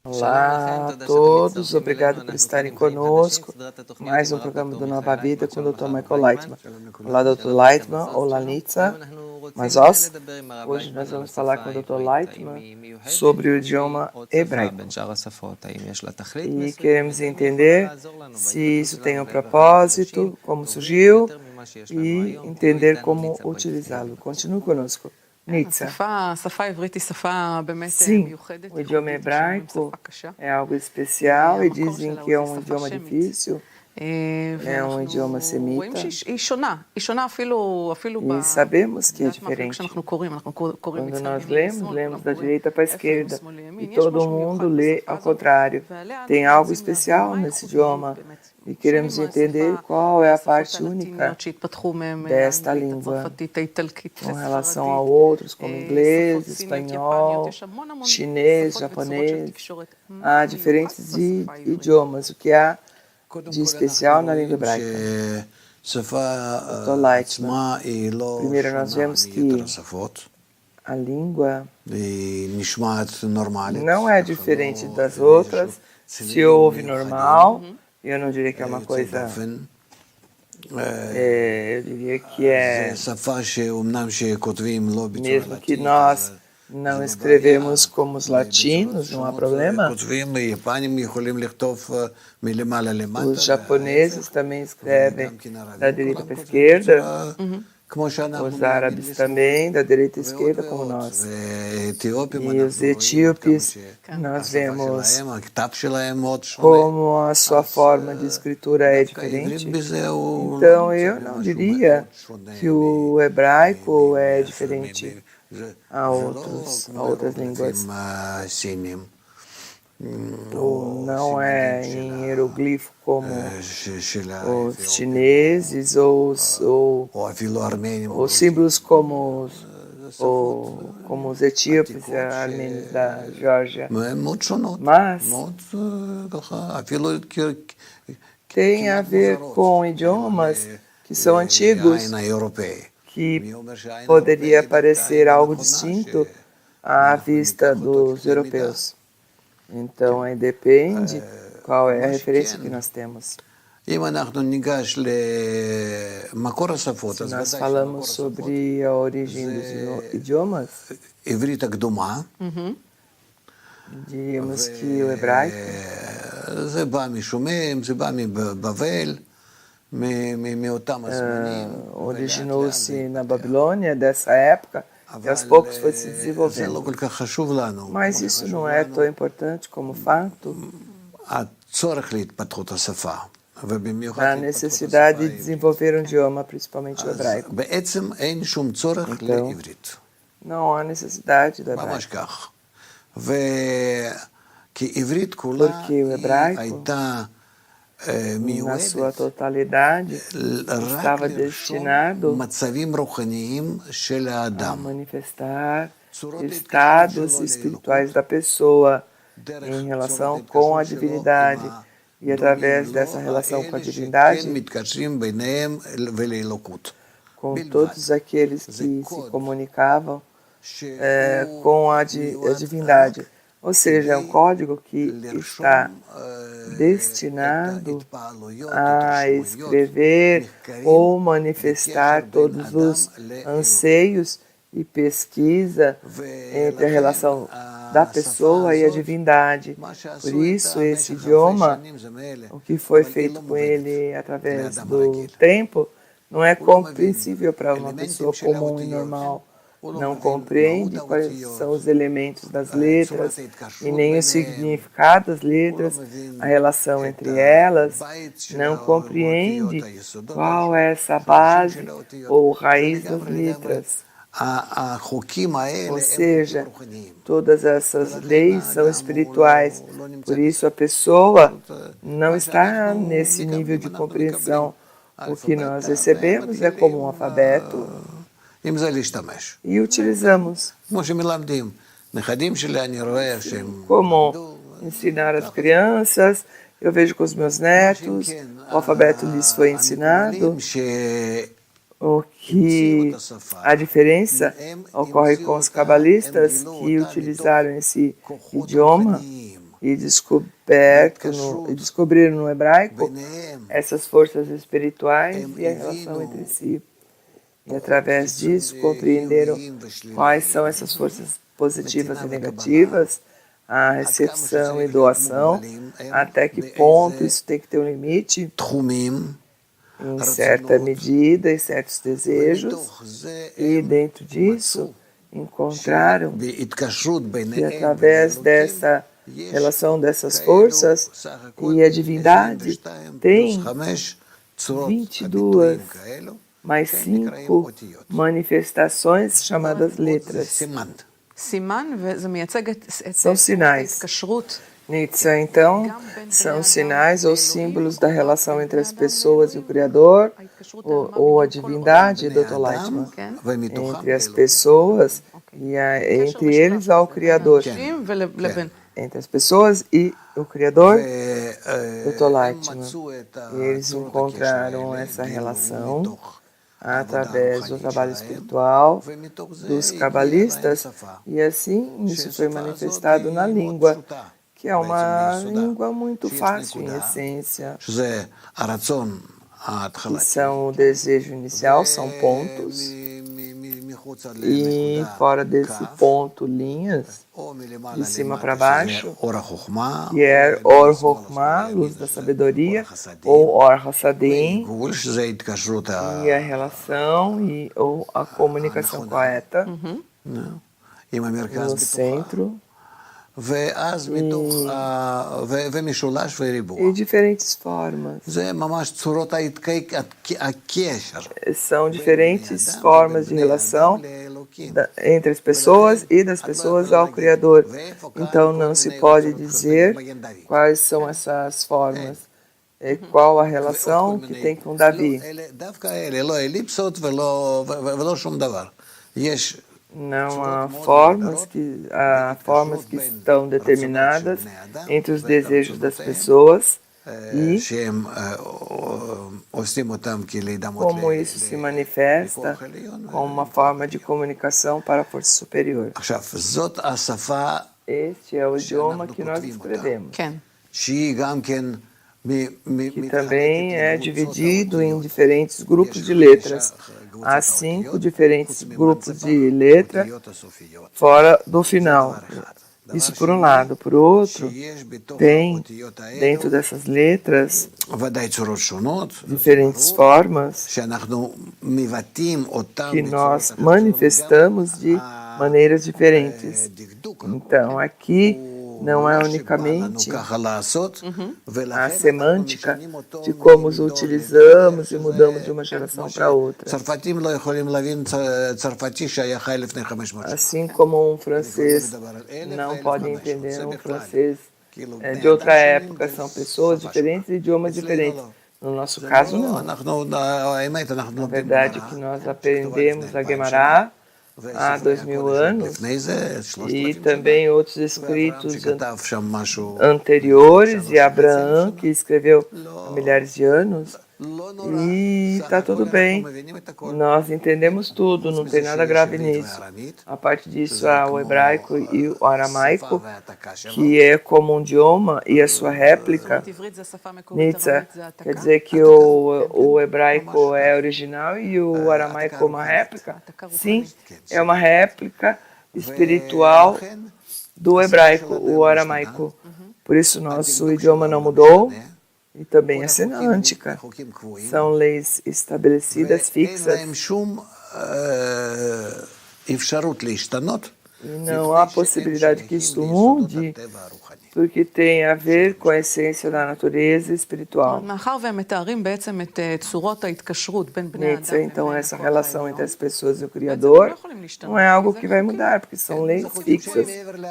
Olá a todos, obrigado por estarem conosco. Mais um programa do Nova Vida com o Dr. Michael Leitman. Olá, Dr. Leitman, olá, Nitza. Mas hoje nós vamos falar com o Dr. Leitman sobre o idioma hebraico. E queremos entender se isso tem um propósito, como surgiu, e entender como utilizá-lo. Continue conosco. Nitza. Sim, o idioma hebraico é algo especial e dizem que é um idioma difícil, é um idioma semita. E sabemos que é diferente. Quando nós lemos da direita para a esquerda e todo mundo lê ao contrário. Tem algo especial nesse idioma e queremos entender qual é a parte única desta língua com relação a outros, como inglês, espanhol, chinês, japonês. Há diferentes idiomas. O que há de especial na língua hebraica? Dr. Leitman, primeiro nós vemos que a língua não é diferente das outras, se ouve normal. Eu não diria que é uma coisa, eu diria que é, mesmo que nós não escrevemos como os latinos, não há problema. Os japoneses também escrevem da direita para a esquerda. Os árabes também, da direita e esquerda, como nós. E os etíopes, nós vemos como a sua forma de escritura é diferente. Então, eu não diria que o hebraico é diferente a outras línguas. Ou não é em hieroglifo como os chineses ou símbolos como os etíopes e armênios da Geórgia. Mas tem a ver com idiomas que são antigos, que poderia parecer algo distinto à vista dos europeus. Então, aí depende qual é a referência que nós temos. Se nós falamos sobre a origem dos idiomas, diríamos que o hebraico originou-se na Babilônia dessa época, e aos poucos foi se desenvolvendo. Mas isso não é tão importante como fato. A necessidade de desenvolver um idioma, principalmente o hebraico. Então, não há necessidade do hebraico. Porque o hebraico, na sua totalidade, estava destinado a manifestar estados espirituais da pessoa em relação com a divindade. E através dessa relação com a divindade, com todos aqueles que se comunicavam com a divindade. Ou seja, é um código que está destinado a escrever ou manifestar todos os anseios e pesquisa entre a relação da pessoa e a divindade. Por isso, esse idioma, o que foi feito com ele através do tempo, não é compreensível para uma pessoa comum e normal. Não compreende quais são os elementos das letras e nem o significado das letras, a relação entre elas, não compreende qual é essa base ou raiz das letras. Ou seja, todas essas leis são espirituais, por isso a pessoa não está nesse nível de compreensão. O que nós recebemos é como um alfabeto e utilizamos. Como ensinar as crianças, eu vejo com os meus netos, o alfabeto lhes foi ensinado. O que a diferença ocorre com os cabalistas que utilizaram esse idioma e descobriram no hebraico essas forças espirituais e a relação entre si. E através disso compreenderam quais são essas forças positivas e negativas, a recepção e doação, até que ponto isso tem que ter um limite, em certa medida, em certos desejos, e dentro disso encontraram que através dessa relação dessas forças e a divindade tem 22 mais 5 manifestações chamadas letras. São sinais. Nietzsche, então, são sinais ou símbolos da relação entre as pessoas e o Criador, ou a divindade, Dr. Lightman, entre as pessoas e entre eles ao Criador. Entre as pessoas e o Criador, Dr. Lightman. Eles encontraram essa relação através do trabalho espiritual dos cabalistas, e assim isso foi manifestado na língua, que é uma língua muito fácil em essência, que são o desejo inicial, são pontos, e fora desse ponto, linhas, de cima para baixo, que é Or Chokhmah, luz da sabedoria, ou Or Hasadim, e a relação ou a comunicação correta, no centro, e diferentes formas. São diferentes formas de relação entre as pessoas e das pessoas ao Criador. Então não se pode dizer quais são essas formas. Qual a relação que tem com Davi. Não há formas que estão determinadas entre os desejos das pessoas e como isso se manifesta como uma forma de comunicação para a força superior. Este é o idioma que nós escrevemos, que também é dividido em diferentes grupos de letras. Há 5 diferentes grupos de letra fora do final. Isso por um lado. Por outro, tem dentro dessas letras diferentes formas que nós manifestamos de maneiras diferentes. Então, aqui não é unicamente a semântica de como os utilizamos e mudamos de uma geração para outra. Assim como um francês não pode entender um francês de outra época, são pessoas diferentes e idiomas diferentes. No nosso caso, não. Na verdade, que nós aprendemos a Guemará há 2000 anos, e também outros escritos anteriores, e Abraão, que escreveu há milhares de anos, e está tudo bem. Nós entendemos tudo, não tem nada grave nisso. A parte disso, há o hebraico e o aramaico, que é como um idioma e a sua réplica. Nietzsche quer dizer que o hebraico é original e o aramaico é uma réplica? Sim, é uma réplica espiritual do hebraico, o aramaico. Por isso, nosso idioma não mudou. E também a semântica. São leis estabelecidas, fixas. E não há possibilidade que isto mude, porque tem a ver com a essência da natureza espiritual. Então, essa relação entre as pessoas e o Criador não é algo que vai mudar, porque são leis fixas.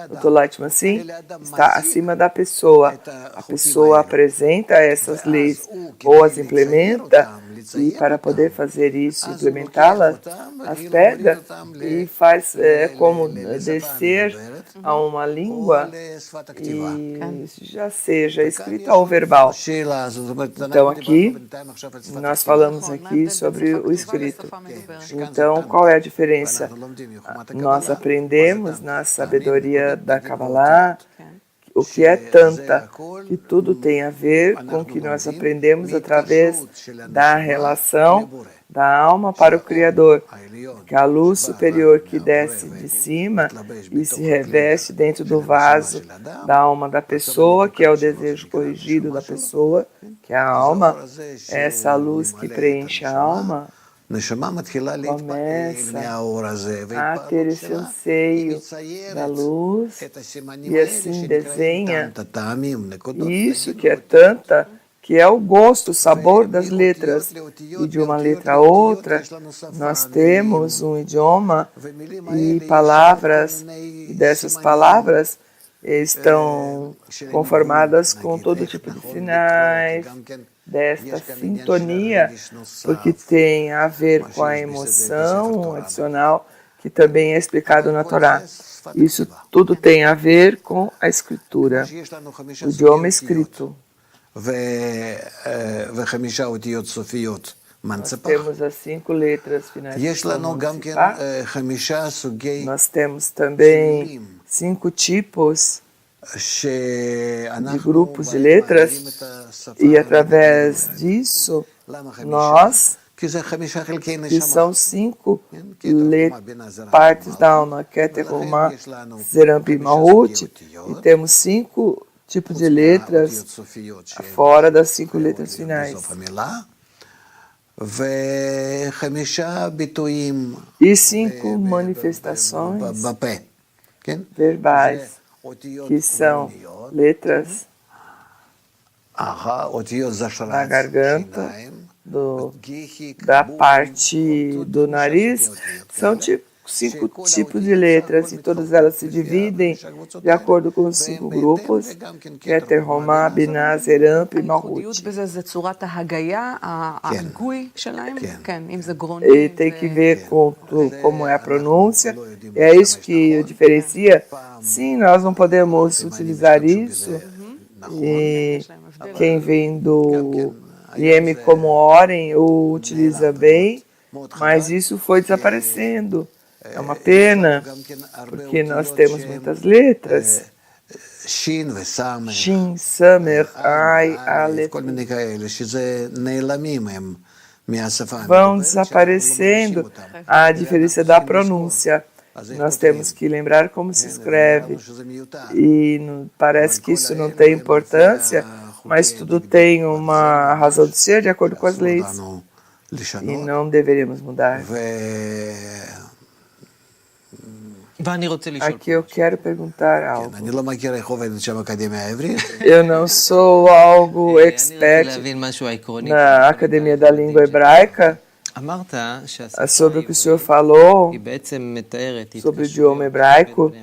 O Dr. Lightman, sim, está acima da pessoa. A pessoa apresenta essas leis ou as implementa, e para poder fazer isso, implementá-las, as pega e faz como descer a uma língua, e já seja escrita ou verbal. Então aqui, nós falamos aqui sobre o escrito. Então, qual é a diferença? Nós aprendemos na sabedoria da Kabbalah, o que é tanta, que tudo tem a ver com o que nós aprendemos através da relação da alma para o Criador, que a luz superior que desce de cima e se reveste dentro do vaso da alma da pessoa, que é o desejo corrigido da pessoa, que é a alma, essa luz que preenche a alma, começa a ter esse anseio da luz e assim desenha isso que é tanta, que é o gosto, o sabor das letras. E de uma letra a outra, nós temos um idioma e palavras, e dessas palavras estão conformadas com todo tipo de sinais, desta sintonia, porque tem a ver com a emoção adicional, que também é explicado na Torá. Isso tudo tem a ver com a escritura, o idioma escrito. Nós temos as 5 letras finais que são Mansipá. Nós temos também 5 tipos de grupos de letras, e através disso nós, que são 5 partes da alma, Keter, Romá, Zeramp e Malhut, e temos 5 tipos de letras fora das 5 letras finais. E 5 manifestações verbais, que são letras da garganta, da parte do nariz, são 5 tipos de letras, e todas elas se dividem de acordo com os 5 grupos, Keter, Romá, Binah, Zeramp e Malhut. E tem que ver com como é a pronúncia, é isso que diferencia. Sim, nós não podemos utilizar isso, e quem vem do IEM como Oren o utiliza bem, mas isso foi desaparecendo. É uma pena, porque nós temos muitas letras. Shin, Samer, Ai, Aleph. Vão desaparecendo a diferença da pronúncia. Nós temos que lembrar como se escreve. E parece que isso não tem importância, mas tudo tem uma razão de ser de acordo com as leis. E não deveríamos mudar. Aqui eu quero perguntar algo. Eu não sou algo expert na Academia da Língua Hebraica, sobre o que o senhor falou, sobre o idioma hebraico.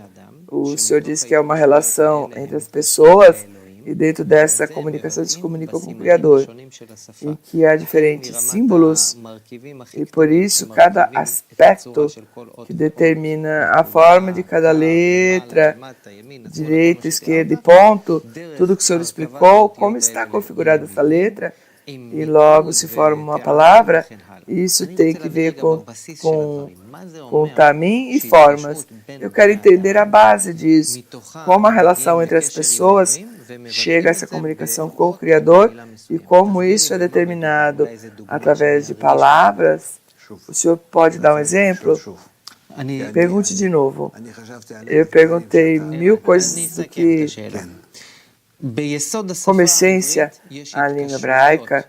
O senhor disse que é uma relação entre as pessoas, e dentro dessa comunicação se comunica com o Criador, em que há diferentes símbolos, e por isso cada aspecto que determina a forma de cada letra, direita, esquerda e ponto, tudo que o senhor explicou, como está configurada essa letra, e logo se forma uma palavra. Isso tem que ver com tamim e formas. Eu quero entender a base disso, como a relação entre as pessoas chega a essa comunicação com o Criador e como isso é determinado através de palavras. O senhor pode dar um exemplo? Pergunte de novo. Eu perguntei 1000 coisas do que, como essência, a língua hebraica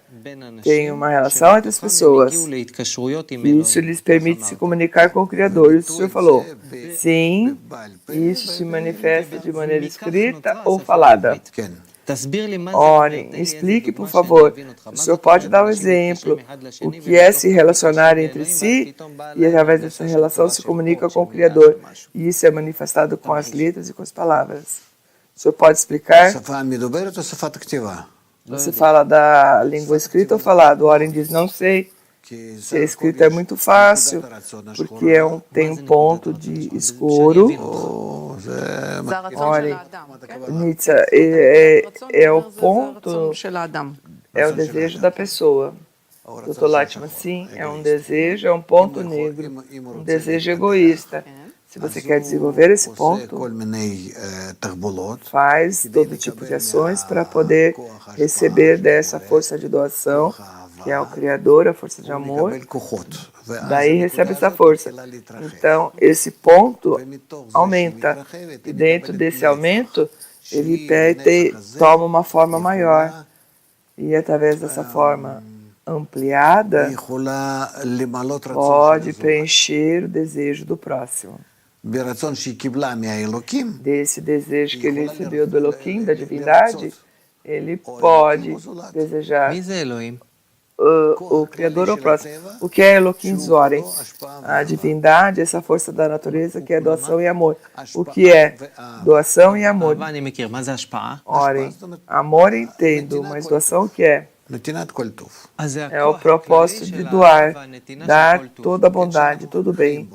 tem uma relação entre as pessoas. Isso lhes permite se comunicar com o Criador. Isso o senhor falou. Sim, isso se manifesta de maneira escrita ou falada. Orem, explique, por favor. O senhor pode dar um exemplo. O que é se relacionar entre si e, através dessa relação, se comunica com o Criador. E isso é manifestado com as letras e com as palavras. O senhor pode explicar? Você fala da língua escrita ou falada? O Oren diz, não sei. Se a escrita é muito fácil, porque tem um ponto de escuro. Oren, Nitza, é o ponto, é o desejo da pessoa. Dr. Latman, sim, é um desejo, é um ponto negro, um desejo egoísta. Se você quer desenvolver esse ponto, faz todo tipo de ações para poder receber dessa força de doação, que é o Criador, a força de amor. Daí recebe essa força. Então, esse ponto aumenta. E dentro desse aumento, ele toma uma forma maior. E através dessa forma ampliada, pode preencher o desejo do próximo. Desse desejo que ele recebeu do Elohim, da divindade, ele pode desejar o Criador ou o próximo. O que é Elohim Zoren? A divindade, essa força da natureza que é doação e amor. O que é doação e amor? Orem, amor entendo, mas doação o que é? É o propósito de doar, dar toda a bondade, todo o bem.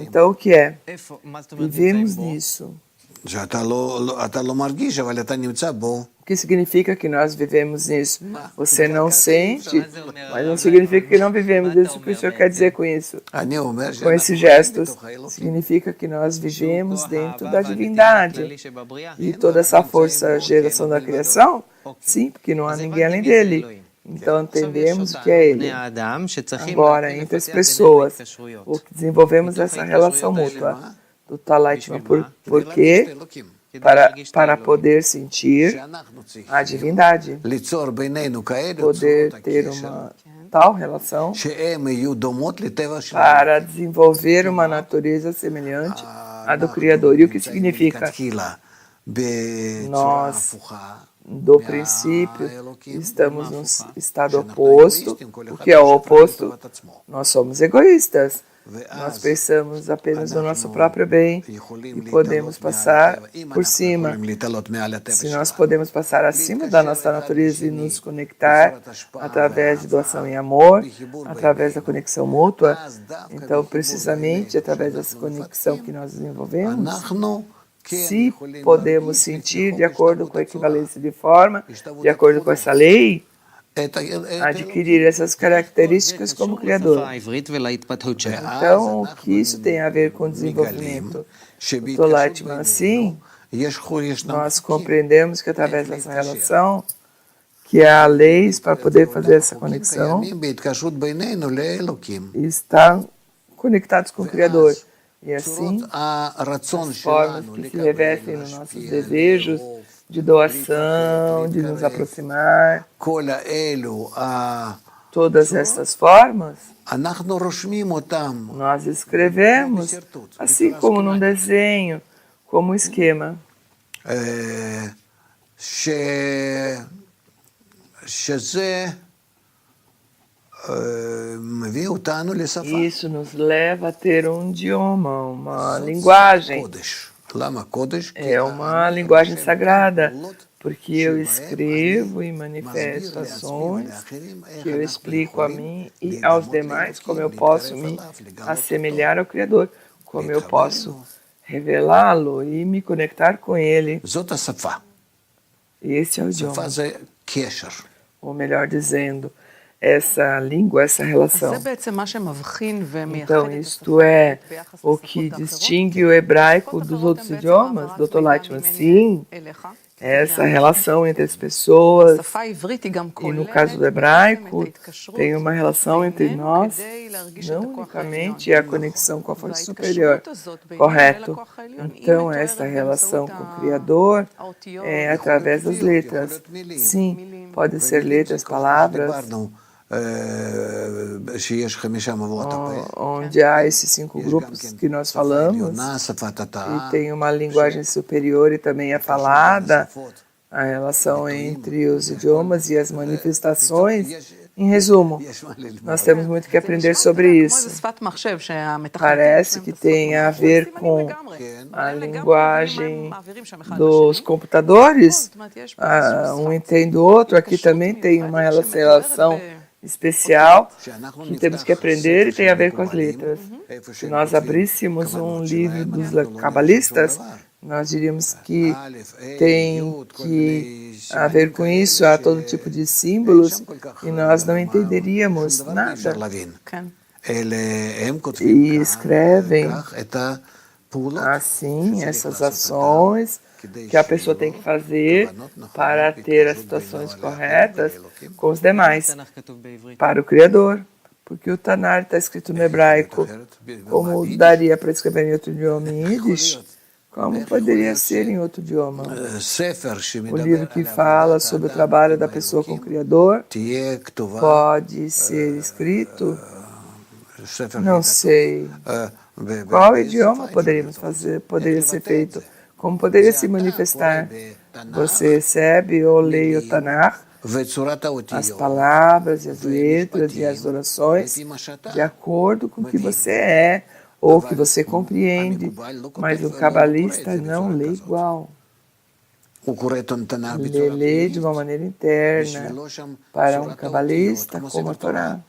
Então o que é? Vivemos nisso. O que significa que nós vivemos nisso? Você não sente, mas não significa que não vivemos isso. O que o senhor quer dizer com isso? Com esses gestos, significa que nós vivemos dentro da divindade. E toda essa força, geração da criação? Sim, porque não há ninguém além dele. Então entendemos o que é ele. Agora, entre as pessoas, desenvolvemos essa relação mútua do Talaitma. Por quê? Para poder sentir a divindade, poder ter uma tal relação para desenvolver uma natureza semelhante à do Criador. E o que significa? Nós, do princípio, estamos num estado oposto. O que é o oposto? Nós somos egoístas. Nós pensamos apenas no nosso próprio bem e podemos passar por cima. Se nós podemos passar acima da nossa natureza e nos conectar através de doação e amor, através da conexão mútua, então, precisamente, através dessa conexão que nós desenvolvemos, se podemos sentir de acordo com a equivalência de forma, de acordo com essa lei, adquirir essas características como Criador. Então, o que isso tem a ver com o desenvolvimento do Tolatman? Assim, nós compreendemos que através dessa relação, que há leis para poder fazer essa conexão, e estar conectados com o Criador. E assim, as formas que se revestem nos nossos desejos, de doação, de nos aproximar, todas essas formas, nós escrevemos, assim como num desenho, como um esquema. Isso nos leva a ter um idioma, uma linguagem. É uma linguagem sagrada, porque eu escrevo e manifesto ações que eu explico a mim e aos demais como eu posso me assemelhar ao Criador, como eu posso revelá-lo e me conectar com ele. Esse é o idioma. Ou melhor dizendo, essa língua, essa relação. Então, isto é o que distingue o hebraico dos outros idiomas, Dr. Lightman. Sim, essa relação entre as pessoas, e no caso do hebraico, tem uma relação entre nós, não unicamente a conexão com a força superior, correto? Então, essa relação com o Criador é através das letras. Sim, podem ser letras, palavras, onde há esses 5 grupos que nós falamos, e tem uma linguagem superior e também é falada, a relação entre os idiomas e as manifestações. Em resumo, nós temos muito que aprender sobre isso. Parece que tem a ver com a linguagem dos computadores, um entende o outro, aqui também tem uma relação especial que temos que aprender e tem a ver com as letras. Se nós abríssemos um livro dos cabalistas, nós diríamos que tem que haver com isso, há todo tipo de símbolos e nós não entenderíamos nada. E escrevem Assim, essas ações que a pessoa tem que fazer para ter as situações corretas com os demais, para o Criador. Porque o Tanar está escrito no hebraico, como daria para escrever em outro idioma em Yiddish? Como poderia ser em outro idioma? O livro que fala sobre o trabalho da pessoa com o Criador pode ser escrito, não sei qual idioma poderíamos fazer, poderia ser feito, como poderia se manifestar. Você recebe ou lê o Tanar, as palavras e as letras e as orações de acordo com o que você é ou que você compreende, mas o cabalista não lê igual. Ele lê de uma maneira interna para um cabalista como a Torá.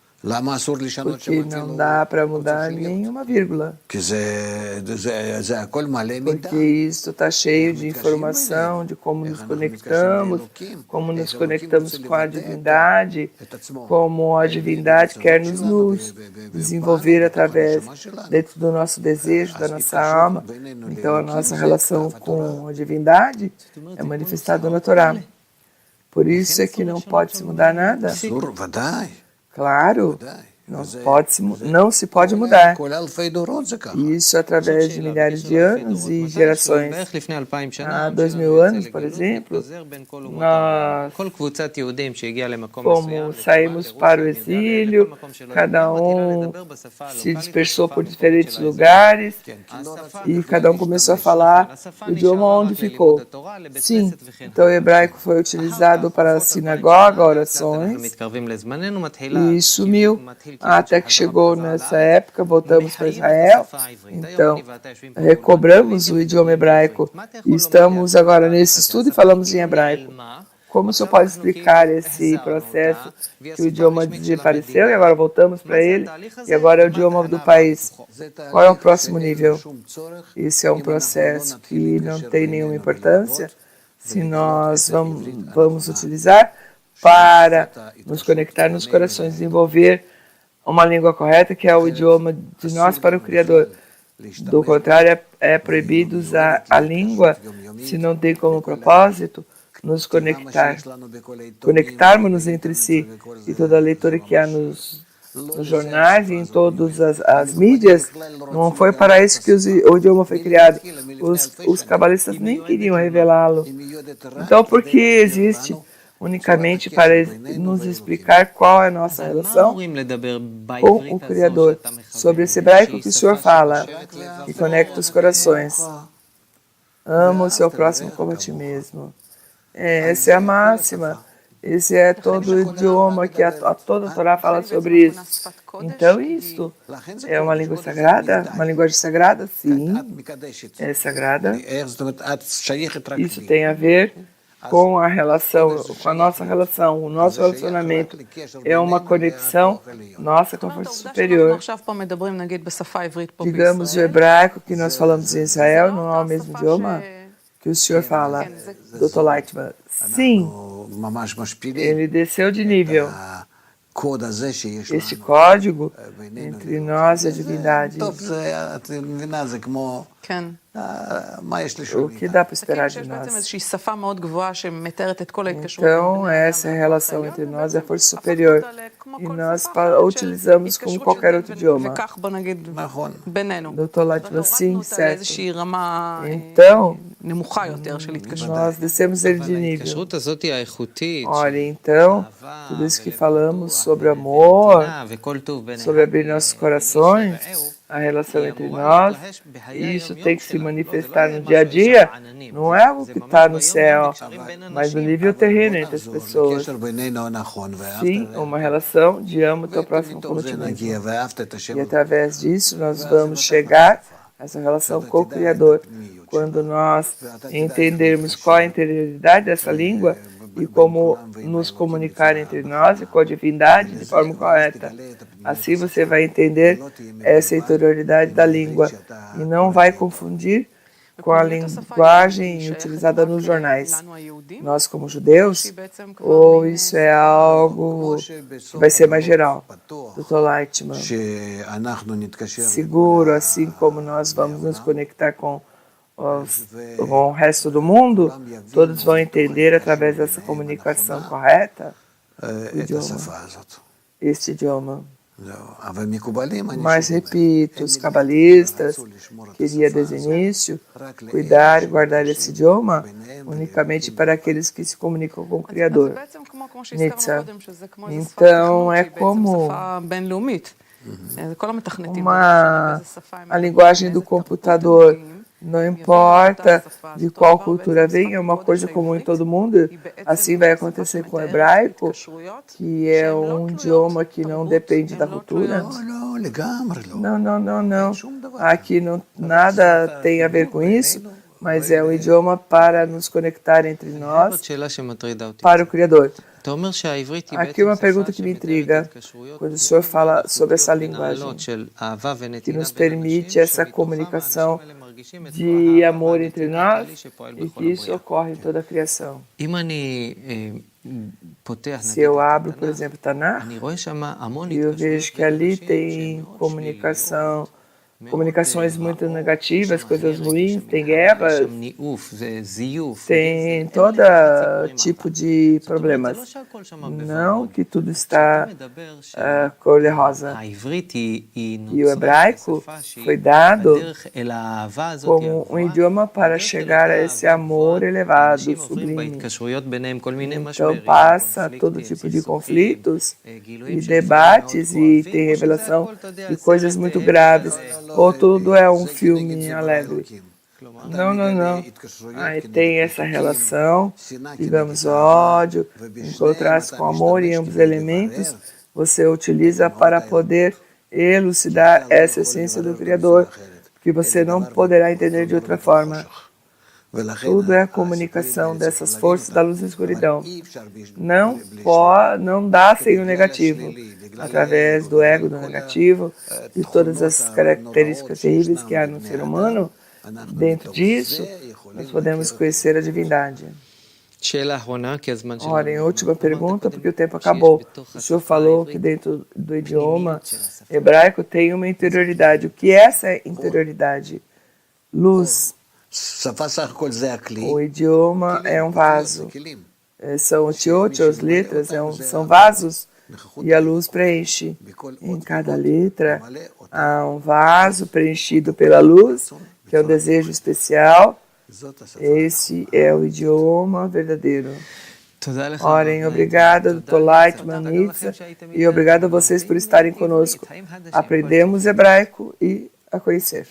Porque não dá para mudar nenhuma vírgula. Porque isso está cheio de informação de como nos conectamos com a divindade, como a divindade quer nos desenvolver através, dentro do nosso desejo, da nossa alma. Então a nossa relação com a divindade é manifestada na Torá. Por isso é que não pode se mudar nada. Claro, não se pode mudar. Isso através de milhares de anos e gerações. Há 2000 anos, por exemplo, nós, como saímos para o exílio, cada um se dispersou por diferentes lugares e cada um começou a falar o idioma onde ficou. Sim, então o hebraico foi utilizado para a sinagoga, orações, e sumiu. Até que chegou nessa época, voltamos para Israel, então recobramos o idioma hebraico e estamos agora nesse estudo e falamos em hebraico. Como o senhor pode explicar esse processo que o idioma desapareceu e agora voltamos para ele e agora é o idioma do país? Qual é o próximo nível? Esse é um processo que não tem nenhuma importância se nós vamos utilizar para nos conectar nos corações, desenvolver uma língua correta, que é o idioma de nós para o Criador. Do contrário, é proibido usar a língua se não tem como propósito nos conectarmos entre si. E toda a leitura que há nos jornais e em todas as mídias, não foi para isso que o idioma foi criado. Os cabalistas nem queriam revelá-lo. Então, por que existe? Unicamente para nos explicar qual é a nossa relação com o Criador. Sobre esse hebraico que o Senhor fala, que conecta os corações. Ama o seu próximo como a ti mesmo. Essa é a máxima. Esse é todo o idioma que toda a Torá fala sobre isso. Então, isso é uma língua sagrada? Uma linguagem sagrada? Sim, é sagrada. Isso tem a ver com a relação, com a nossa relação, o nosso relacionamento é uma conexão nossa com a força superior. Digamos o hebraico que nós falamos em Israel, não é o mesmo idioma que o senhor fala, Dr. Lightman. Sim, ele desceu de nível. Este código entre nós e a divindade. O que dá para esperar de nós? Então, essa relação entre nós é a força superior. E nós utilizamos como qualquer outro idioma. Doutor Lightman, sim, certo. Então, nós descemos ele de nível. Olha, então, tudo isso que falamos sobre amor, sobre abrir nossos corações, a relação entre nós, isso tem que se manifestar no dia a dia, não é algo que está no céu, mas no nível terreno entre as pessoas. Sim, uma relação de amo o teu próximo como ti mesmo. E através disso nós vamos chegar a essa relação com o Criador. Quando nós entendermos qual é a interioridade dessa língua, e como nos comunicar entre nós e com a divindade de forma correta. Assim você vai entender essa interioridade da língua e não vai confundir com a linguagem utilizada nos jornais. Nós, como judeus, ou isso é algo que vai ser mais geral? Dr. Lightman, seguro, assim como nós vamos nos conectar com o resto do mundo, todos vão entender através dessa comunicação correta o idioma, este idioma. Mas, repito, os cabalistas queriam desde o início cuidar e guardar esse idioma unicamente para aqueles que se comunicam com o Criador. Nitsa. Então, é como a linguagem do computador. Não importa de qual cultura vem, é uma coisa comum em todo mundo. Assim vai acontecer com o hebraico, que é um idioma que não depende da cultura. Não. Aqui nada tem a ver com isso, mas é um idioma para nos conectar entre nós, para o Criador. Aqui uma pergunta que me intriga, quando o senhor fala sobre essa linguagem, que nos permite essa comunicação de amor entre nós e que isso ocorre em toda a criação. Se eu abro, por exemplo, Tanakh, e eu vejo que ali tem comunicações muito negativas, coisas ruins, tem guerras, tem todo tipo de problemas. Não que tudo está cor-de-rosa. E o hebraico foi dado como um idioma para chegar a esse amor elevado, sublime. Então passa todo tipo de conflitos e debates e tem revelação de coisas muito graves. Ou tudo é um filme alegre? Não. Aí tem essa relação, digamos, ódio, em contraste com amor em ambos os elementos, você utiliza para poder elucidar essa essência do Criador, que você não poderá entender de outra forma. Tudo é a comunicação dessas forças da luz e da escuridão. Não dá sem o negativo. Através do ego do negativo, de todas as características terríveis que há no ser humano, dentro disso, nós podemos conhecer a divindade. Ora, em última pergunta, porque o tempo acabou. O senhor falou que dentro do idioma hebraico tem uma interioridade. O que é essa interioridade? Luz. O idioma é um vaso. São otiote, as letras, são vasos e a luz preenche. Em cada letra há um vaso preenchido pela luz, que é um desejo especial. Esse é o idioma verdadeiro. Orem, obrigado, Dr. Lightman, Nitsa, e obrigado a vocês por estarem conosco. Aprendemos hebraico e a conhecer.